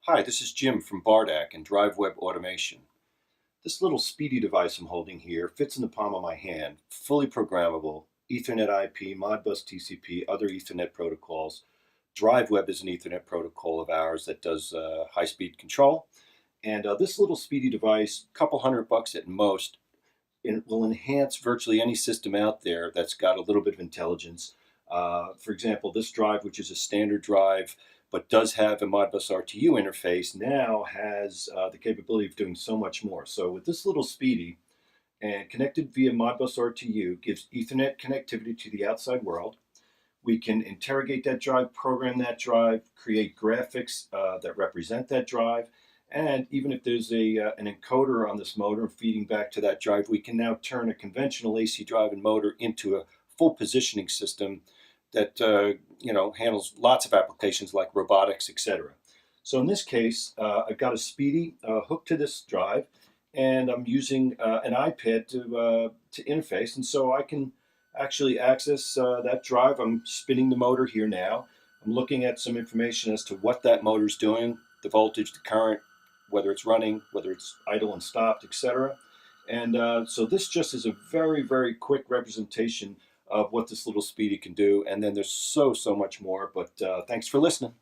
Hi, this is Jim from Bardac and drive.web automation. This little speedy device I'm holding here fits in the palm of my hand, fully programmable, Ethernet IP, Modbus TCP, other Ethernet protocols. drive.web is an Ethernet protocol of ours that does high-speed control. And this little speedy device, a couple $100 at most, it will enhance virtually any system out there that's got a little bit of intelligence. For example, this drive, which is a standard drive, but does have a Modbus RTU interface, now has the capability of doing so much more. So with this little speedy and connected via Modbus RTU, gives Ethernet connectivity to the outside world. We can interrogate that drive, program that drive, create graphics that represent that drive. And even if there's an encoder on this motor feeding back to that drive, we can now turn a conventional AC drive and motor into a full positioning system that handles lots of applications like robotics, etc. So in this case, I've got a speedy hooked to this drive, and I'm using an iPad to interface, and so I can actually access that drive. I'm spinning the motor here now. I'm looking at some information as to what that motor's doing, the voltage, the current, whether it's running, whether it's idle and stopped, etc. And so this just is a very, very quick representation of what this little speedy can do. And then there's so much more. But thanks for listening.